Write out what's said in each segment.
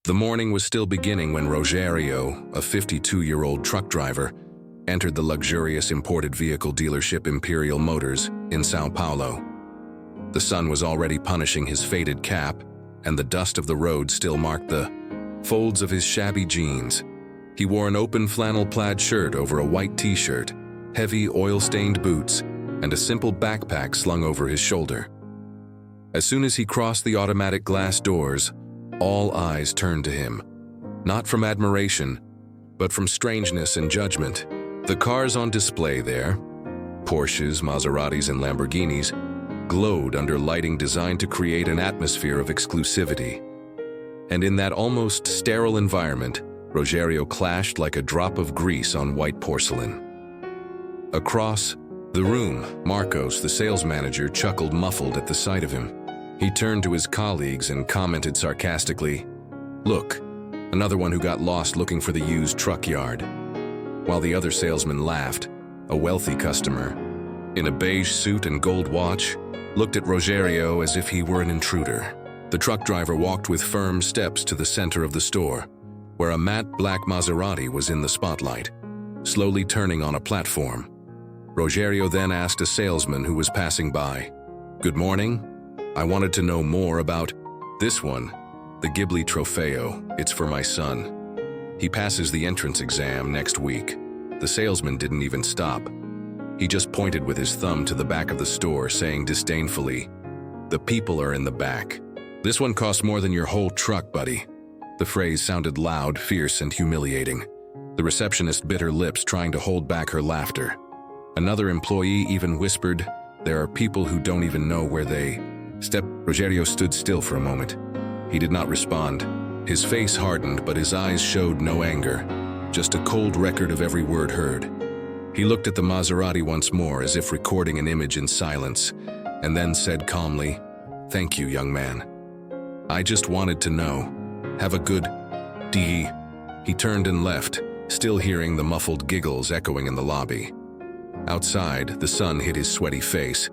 The morning was still beginning when Rogerio, a 52-year-old truck driver, entered the luxurious imported vehicle dealership Imperial Motors in Sao Paulo. The sun was already punishing his faded cap, and the dust of the road still marked the folds of his shabby jeans. He wore an open flannel plaid shirt over a white t-shirt, heavy oil-stained boots, and a simple backpack slung over his shoulder. As soon as he crossed the automatic glass doors, all eyes turned to him, not from admiration, but from strangeness and judgment. The cars on display there, Porsches, Maseratis, and Lamborghinis, glowed under lighting designed to create an atmosphere of exclusivity. And in that almost sterile environment, Rogerio clashed like a drop of grease on white porcelain. Across the room, Marcos, the sales manager, chuckled muffled at the sight of him. He turned to his colleagues and commented sarcastically, "Look, another one who got lost looking for the used truck yard." While the other salesman laughed, a wealthy customer, in a beige suit and gold watch, looked at Rogerio as if he were an intruder. The truck driver walked with firm steps to the center of the store, where a matte black Maserati was in the spotlight, slowly turning on a platform. Rogerio then asked a salesman who was passing by, "Good morning. I wanted to know more about this one, the Ghibli Trofeo. It's for my son. He passes the entrance exam next week." The salesman didn't even stop. He just pointed with his thumb to the back of the store, saying disdainfully, "The people are in the back. This one costs more than your whole truck, buddy." The phrase sounded loud, fierce, and humiliating. The receptionist bit her lips, trying to hold back her laughter. Another employee even whispered, "There are people who don't even know where they step." Rogerio stood still for a moment. He did not respond. His face hardened, but his eyes showed no anger, just a cold record of every word heard. He looked at the Maserati once more, as if recording an image in silence, and then said calmly, "Thank you, young man. I just wanted to know. Have a good day." He turned and left, still hearing the muffled giggles echoing in the lobby. Outside, the sun hit his sweaty face.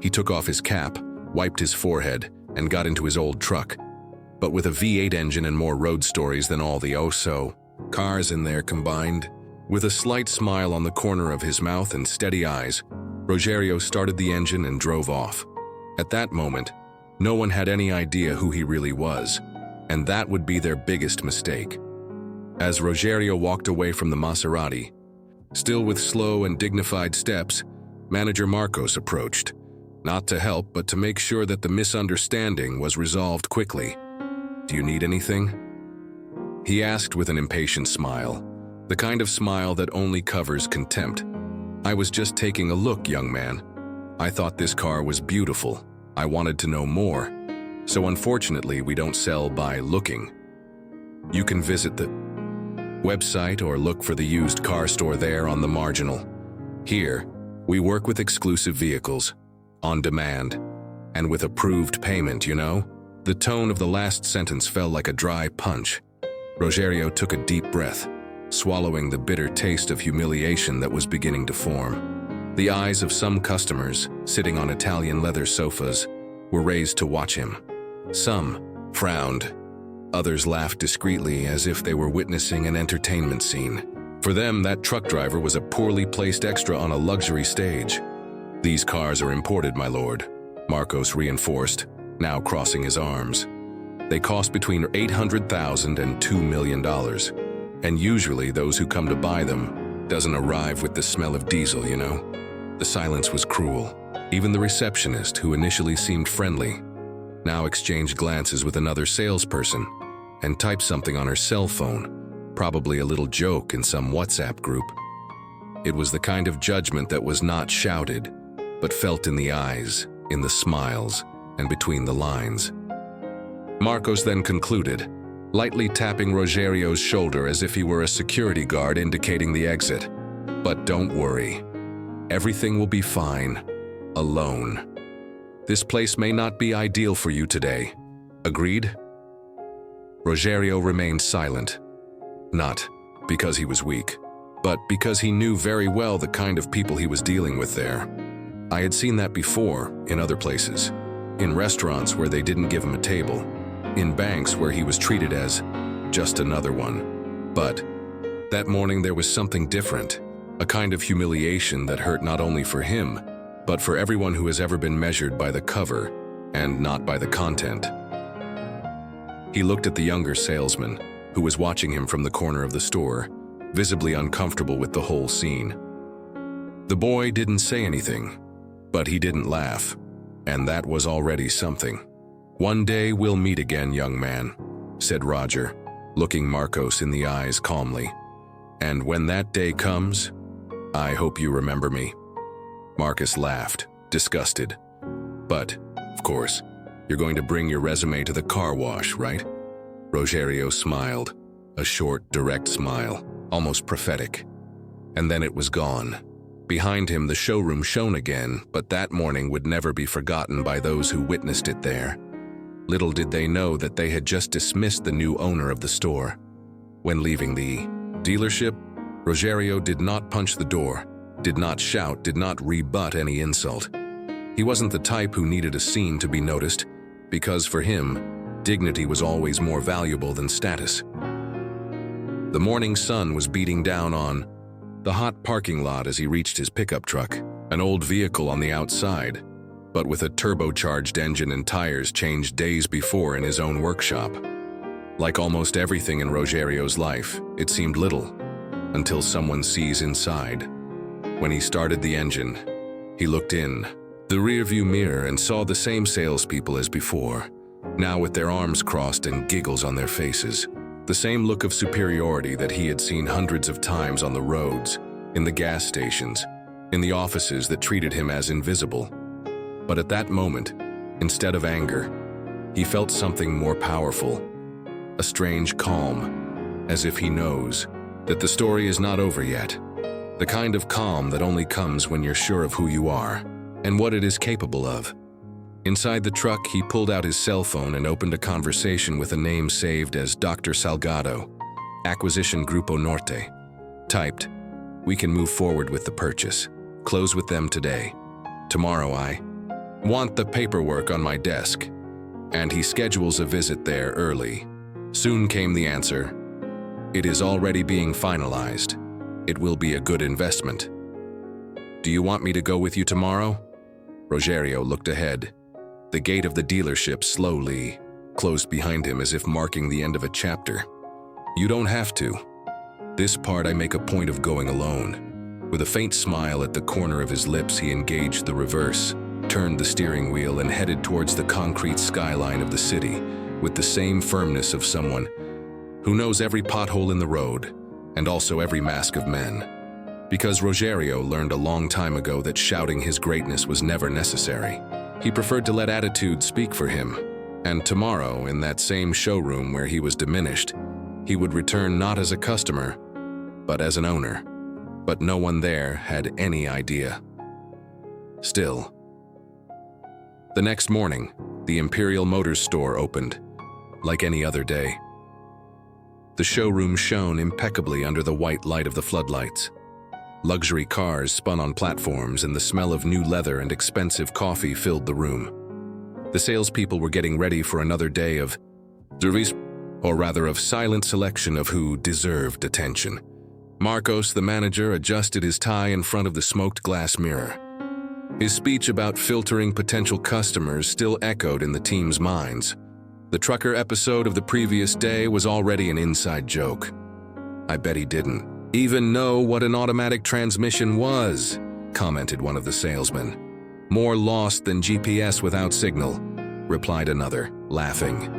He took off his cap, wiped his forehead, and got into his old truck. But with a V8 engine and more road stories than all the oh-so cars in there combined, with a slight smile on the corner of his mouth and steady eyes, Rogerio started the engine and drove off. At that moment, no one had any idea who he really was, and that would be their biggest mistake. As Rogerio walked away from the Maserati, still with slow and dignified steps, manager Marcos approached, not to help but to make sure that the misunderstanding was resolved quickly. "Do you need anything?" he asked with an impatient smile, the kind of smile that only covers contempt. "I was just taking a look, young man. I thought this car was beautiful. I wanted to know more. So unfortunately, we don't sell by looking. You can visit the website or look for the used car store there on the marginal. Here, we work with exclusive vehicles, on demand, and with approved payment, you know?" The tone of the last sentence fell like a dry punch. Rogerio took a deep breath, swallowing the bitter taste of humiliation that was beginning to form. The eyes of some customers, sitting on Italian leather sofas, were raised to watch him. Some frowned. Others laughed discreetly as if they were witnessing an entertainment scene. For them, that truck driver was a poorly placed extra on a luxury stage. "These cars are imported, my lord," Marcos reinforced, now crossing his arms. "They cost between $800,000 and $2 million. And usually those who come to buy them doesn't arrive with the smell of diesel, you know?" The silence was cruel. Even the receptionist, who initially seemed friendly, now exchanged glances with another salesperson and typed something on her cell phone, probably a little joke in some WhatsApp group. It was the kind of judgment that was not shouted, but felt in the eyes, in the smiles, and between the lines. Marcos then concluded, lightly tapping Rogerio's shoulder as if he were a security guard indicating the exit. "But don't worry. Everything will be fine. Alone. This place may not be ideal for you today. Agreed?" Rogerio remained silent, not because he was weak, but because he knew very well the kind of people he was dealing with there. I had seen that before in other places, in restaurants where they didn't give him a table, in banks where he was treated as just another one. But that morning there was something different, a kind of humiliation that hurt not only for him, but for everyone who has ever been measured by the cover and not by the content. He looked at the younger salesman, who was watching him from the corner of the store, visibly uncomfortable with the whole scene. The boy didn't say anything, but he didn't laugh, and that was already something. "One day we'll meet again, young man," said Roger, looking Marcos in the eyes calmly. "And when that day comes, I hope you remember me." Marcus laughed, disgusted. "But, of course, you're going to bring your resume to the car wash, right?" Rogerio smiled, a short, direct smile, almost prophetic. And then it was gone. Behind him, the showroom shone again, but that morning would never be forgotten by those who witnessed it there. Little did they know that they had just dismissed the new owner of the store. When leaving the dealership, Rogerio did not punch the door, did not shout, did not rebut any insult. He wasn't the type who needed a scene to be noticed, because for him, dignity was always more valuable than status. The morning sun was beating down on the hot parking lot as he reached his pickup truck, an old vehicle on the outside, but with a turbocharged engine and tires changed days before in his own workshop. Like almost everything in Rogerio's life, it seemed little, until someone sees inside. When he started the engine, he looked in the rearview mirror and saw the same salespeople as before, now with their arms crossed and giggles on their faces. The same look of superiority that he had seen hundreds of times on the roads, in the gas stations, in the offices that treated him as invisible. But at that moment, instead of anger, he felt something more powerful, a strange calm, as if he knows that the story is not over yet. The kind of calm that only comes when you're sure of who you are and what it is capable of. Inside the truck, he pulled out his cell phone and opened a conversation with a name saved as Dr. Salgado, Acquisition Grupo Norte. Typed, "We can move forward with the purchase. Close with them today. Tomorrow I want the paperwork on my desk." And he schedules a visit there early. Soon came the answer, "It is already being finalized. It will be a good investment." "Do you want me to go with you tomorrow?" Rogerio looked ahead. The gate of the dealership slowly closed behind him as if marking the end of a chapter. "You don't have to. This part I make a point of going alone." With a faint smile at the corner of his lips, he engaged the reverse, turned the steering wheel and headed towards the concrete skyline of the city with the same firmness of someone who knows every pothole in the road and also every mask of men. Because Rogerio learned a long time ago that shouting his greatness was never necessary. He preferred to let attitude speak for him, and tomorrow, in that same showroom where he was diminished, he would return not as a customer, but as an owner. But no one there had any idea. Still, the next morning, the Imperial Motors store opened, like any other day. The showroom shone impeccably under the white light of the floodlights. Luxury cars spun on platforms, and the smell of new leather and expensive coffee filled the room. The salespeople were getting ready for another day of service, or rather of silent selection of who deserved attention. Marcos, the manager, adjusted his tie in front of the smoked glass mirror. His speech about filtering potential customers still echoed in the team's minds. The trucker episode of the previous day was already an inside joke. "I bet he didn't even know what an automatic transmission was," commented one of the salesmen. "More lost than GPS without signal," replied another, laughing.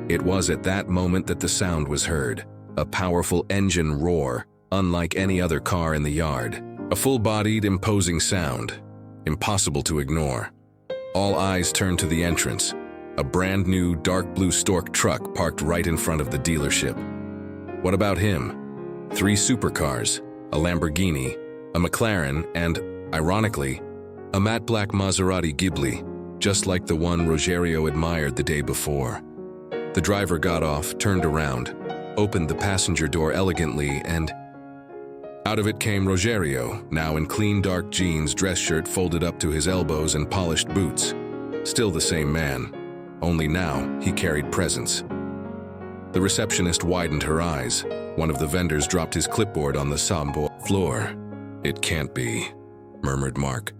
It was at that moment that the sound was heard, a powerful engine roar, unlike any other car in the yard. A full-bodied, imposing sound, impossible to ignore. All eyes turned to the entrance, a brand-new dark blue Stork truck parked right in front of the dealership. What about him? 3 supercars, a Lamborghini, a McLaren, and, ironically, a matte black Maserati Ghibli, just like the one Rogerio admired the day before. The driver got off, turned around, opened the passenger door elegantly, and out of it came Rogerio, now in clean dark jeans, dress shirt folded up to his elbows and polished boots. Still the same man, only now he carried presence. The receptionist widened her eyes. One of the vendors dropped his clipboard on the floor. "It can't be," murmured Mark.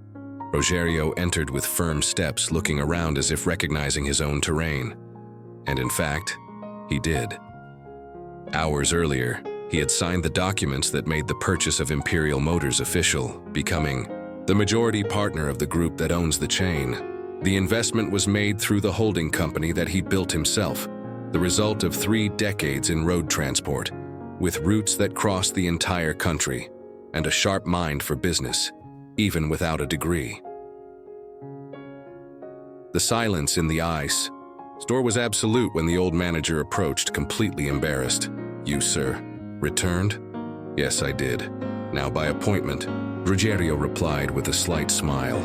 Rogerio entered with firm steps, looking around as if recognizing his own terrain. And in fact, he did. Hours earlier, he had signed the documents that made the purchase of Imperial Motors official, becoming the majority partner of the group that owns the chain. The investment was made through the holding company that he built himself, the result of 3 decades in road transport, with routes that crossed the entire country, and a sharp mind for business, even without a degree. The silence in the ice store was absolute when the old manager approached, completely embarrassed. "You, sir, returned?" "Yes, I did. Now by appointment," Rogerio replied with a slight smile.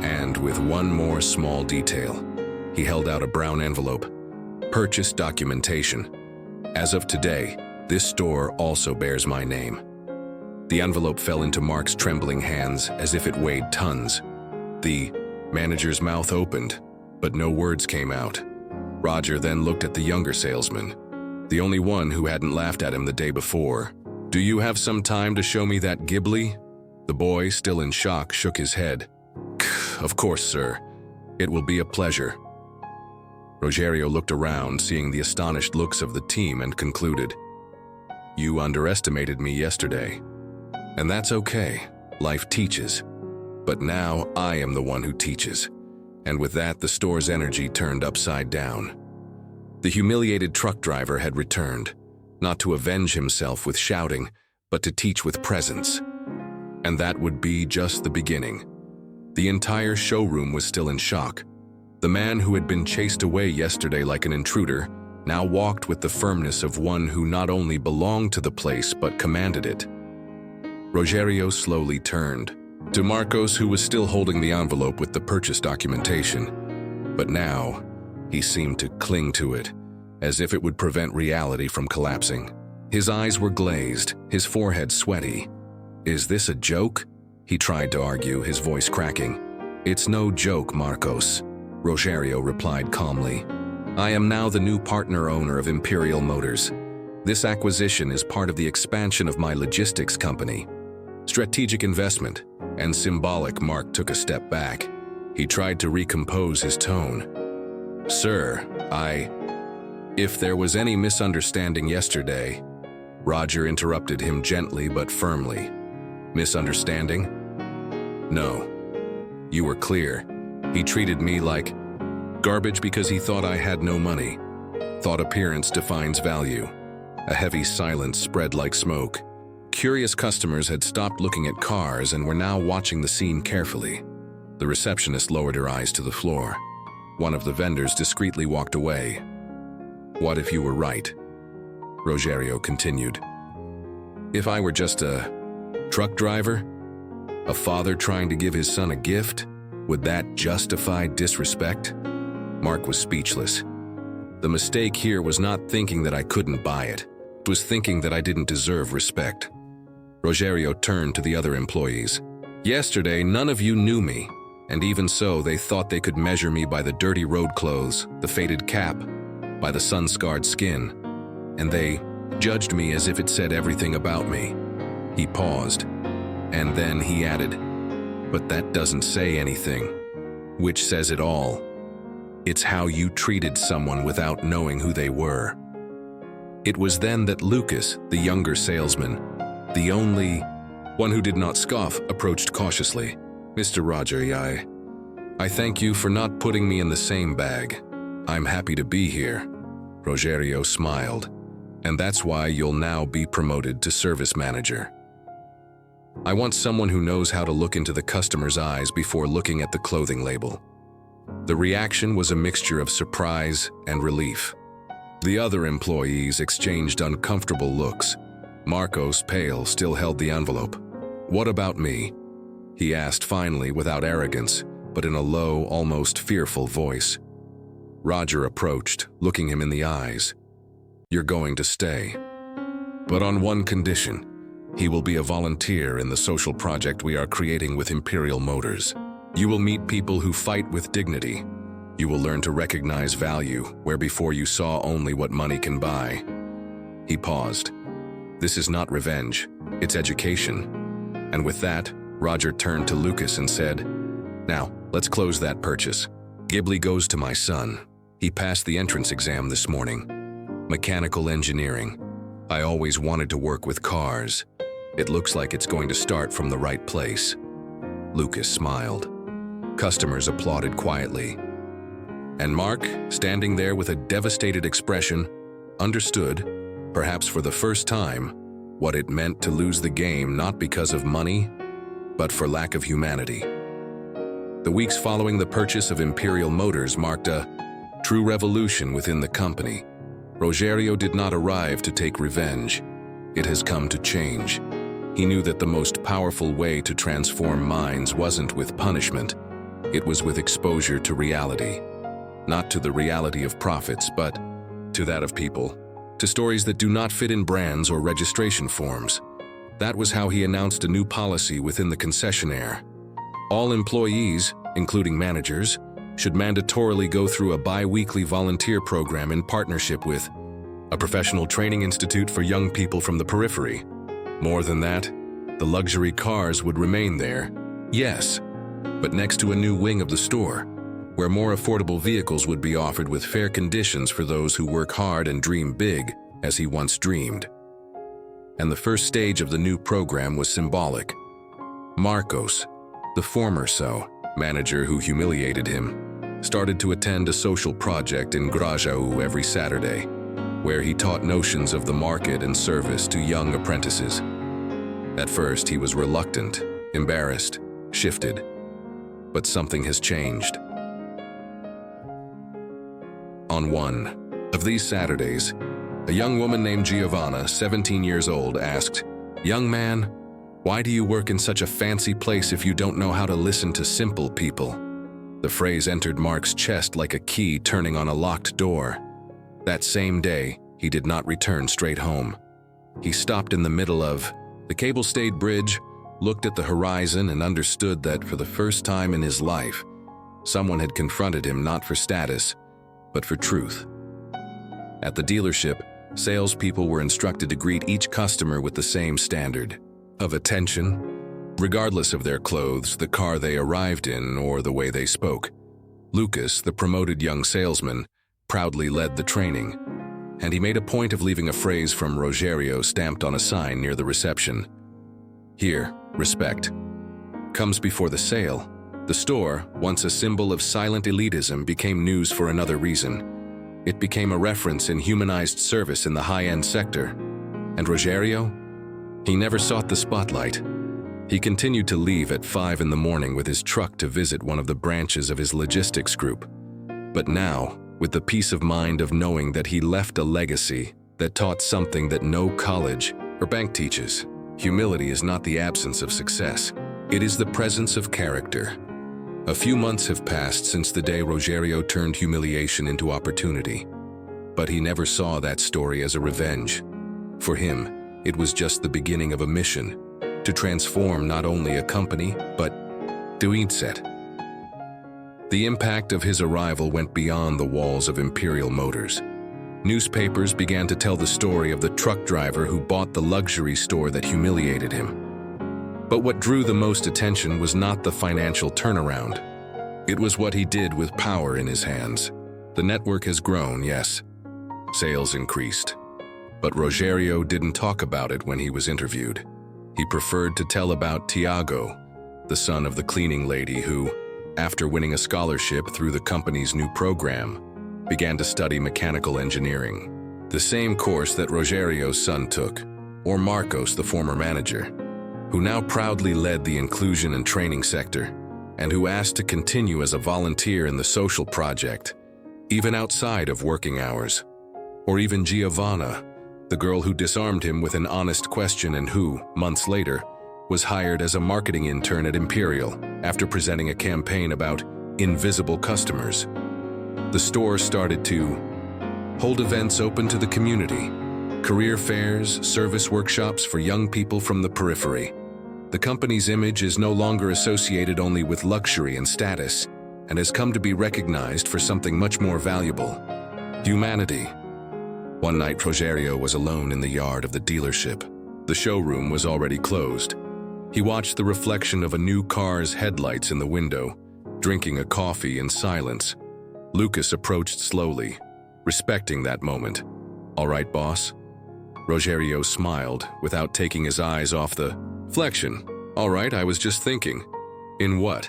And with one more small detail. He held out a brown envelope. "Purchase documentation. As of today, this store also bears my name." The envelope fell into Mark's trembling hands as if it weighed tons. The manager's mouth opened, but no words came out. Roger then looked at the younger salesman, the only one who hadn't laughed at him the day before. "Do you have some time to show me that Ghibli?" The boy, still in shock, shook his head. "Of course, sir. It will be a pleasure." Rogerio looked around, seeing the astonished looks of the team, and concluded, "You underestimated me yesterday. And that's okay. Life teaches. But now I am the one who teaches." And with that, the store's energy turned upside down. The humiliated truck driver had returned, not to avenge himself with shouting, but to teach with presence. And that would be just the beginning. The entire showroom was still in shock. The man who had been chased away yesterday like an intruder now walked with the firmness of one who not only belonged to the place but commanded it. Rogerio slowly turned to Marcos, who was still holding the envelope with the purchase documentation. But now, he seemed to cling to it, as if it would prevent reality from collapsing. His eyes were glazed, his forehead sweaty. "Is this a joke?" he tried to argue, his voice cracking. "It's no joke, Marcos," Rogerio replied calmly. "I am now the new partner owner of Imperial Motors. This acquisition is part of the expansion of my logistics company. Strategic investment and symbolic." Mark took a step back. He tried to recompose his tone. "Sir, if there was any misunderstanding yesterday," Roger interrupted him gently but firmly. "Misunderstanding? No. You were clear. He treated me like garbage because he thought I had no money. Thought appearance defines value." A heavy silence spread like smoke. Curious customers had stopped looking at cars and were now watching the scene carefully. The receptionist lowered her eyes to the floor. One of the vendors discreetly walked away. "What if you were right?" Rogerio continued. "If I were just a truck driver? A father trying to give his son a gift? Would that justify disrespect?" Mark was speechless. The mistake here was not thinking that I couldn't buy it. It was thinking that I didn't deserve respect. Rogerio turned to the other employees. "Yesterday, none of you knew me, and even so, they thought they could measure me by the dirty road clothes, the faded cap, by the sun-scarred skin, and they judged me as if it said everything about me." He paused, and then he added, "But that doesn't say anything." "Which says it all. It's how you treated someone without knowing who they were." It was then that Lucas, the younger salesman, the only one who did not scoff, approached cautiously. "Mr. Roger, I thank you for not putting me in the same bag. I'm happy to be here." Rogerio smiled. "And that's why you'll now be promoted to service manager. I want someone who knows how to look into the customer's eyes before looking at the clothing label." The reaction was a mixture of surprise and relief. The other employees exchanged uncomfortable looks. Marcos, pale, still held the envelope. "What about me?" he asked finally, without arrogance, but in a low, almost fearful voice. Roger approached, looking him in the eyes. "You're going to stay, but on one condition. He will be a volunteer in the social project we are creating with Imperial Motors. You will meet people who fight with dignity, You will learn to recognize value where before you saw only what money can buy." He paused. "This is not revenge, it's education." And with that, Roger turned to Lucas and said, "Now, let's close that purchase. Ghibli goes to my son. He passed the entrance exam this morning. Mechanical engineering. I always wanted to work with cars. It looks like it's going to start from the right place." Lucas smiled. Customers applauded quietly. And Mark, standing there with a devastated expression, understood, perhaps for the first time, what it meant to lose the game not because of money, but for lack of humanity. The weeks following the purchase of Imperial Motors marked a true revolution within the company. Rogerio did not arrive to take revenge. It has come to change. He knew that the most powerful way to transform minds wasn't with punishment. It was with exposure to reality. Not to the reality of profits, but to that of people. To stories that do not fit in brands or registration forms. That was how he announced a new policy within the concessionaire. All employees, including managers, should mandatorily go through a bi-weekly volunteer program in partnership with a professional training institute for young people from the periphery. More than that, the luxury cars would remain there, yes, but next to a new wing of the store, where more affordable vehicles would be offered with fair conditions for those who work hard and dream big, as he once dreamed. And the first stage of the new program was symbolic. Marcos, the former manager who humiliated him, started to attend a social project in Grajaú every Saturday, where he taught notions of the market and service to young apprentices. At first, he was reluctant, embarrassed, shifted, but something has changed. On one of these Saturdays, a young woman named Giovanna, 17 years old, asked, "Young man, why do you work in such a fancy place if you don't know how to listen to simple people?" The phrase entered Mark's chest like a key turning on a locked door. That same day, he did not return straight home. He stopped in the middle of the cable-stayed bridge, looked at the horizon, and understood that for the first time in his life, someone had confronted him not for status, but for truth. At the dealership, salespeople were instructed to greet each customer with the same standard of attention, regardless of their clothes, the car they arrived in, or the way they spoke. Lucas, the promoted young salesman, proudly led the training, and he made a point of leaving a phrase from Rogerio stamped on a sign near the reception. Here, respect comes before the sale. The store, once a symbol of silent elitism, became news for another reason. It became a reference in humanized service in the high-end sector. And Rogerio? He never sought the spotlight. He continued to leave at 5 in the morning with his truck to visit one of the branches of his logistics group. But now, with the peace of mind of knowing that he left a legacy that taught something that no college or bank teaches. Humility is not the absence of success. It is the presence of character. A few months have passed since the day Rogerio turned humiliation into opportunity. But he never saw that story as a revenge. For him, it was just the beginning of a mission to transform not only a company, but Duinset. The impact of his arrival went beyond the walls of Imperial Motors. Newspapers began to tell the story of the truck driver who bought the luxury store that humiliated him. But what drew the most attention was not the financial turnaround. It was what he did with power in his hands. The network has grown, yes. Sales increased. But Rogerio didn't talk about it when he was interviewed. He preferred to tell about Tiago, the son of the cleaning lady who, after winning a scholarship through the company's new program, began to study mechanical engineering. The same course that Rogerio's son took, or Marcos, the former manager, who now proudly led the inclusion and training sector, and who asked to continue as a volunteer in the social project, even outside of working hours. Or even Giovanna, the girl who disarmed him with an honest question and who, months later, was hired as a marketing intern at Imperial after presenting a campaign about invisible customers. The store started to hold events open to the community, career fairs, service workshops for young people from the periphery. The company's image is no longer associated only with luxury and status. and has come to be recognized for something much more valuable: humanity. One night, Rogerio was alone in the yard of the dealership. The showroom was already closed. He watched the reflection of a new car's headlights in the window, drinking a coffee in silence. Lucas approached slowly, respecting that moment. "All right, boss?" Rogerio smiled, without taking his eyes off the reflection. "All right, I was just thinking." "In what?"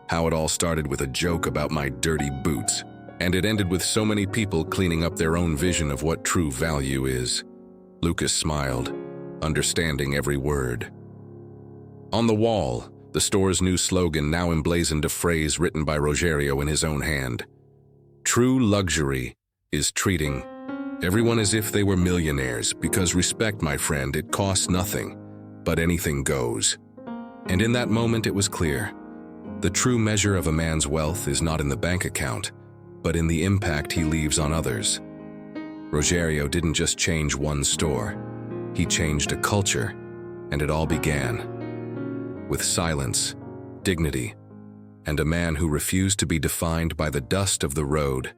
"How it all started with a joke about my dirty boots, and it ended with so many people cleaning up their own vision of what true value is." Lucas smiled, understanding every word. On the wall, the store's new slogan now emblazoned a phrase written by Rogerio in his own hand. "True luxury is treating everyone as if they were millionaires, because respect, my friend, it costs nothing, but anything goes." And in that moment it was clear. The true measure of a man's wealth is not in the bank account, but in the impact he leaves on others. Rogerio didn't just change one store. He changed a culture, and it all began with silence, dignity, and a man who refused to be defined by the dust of the road.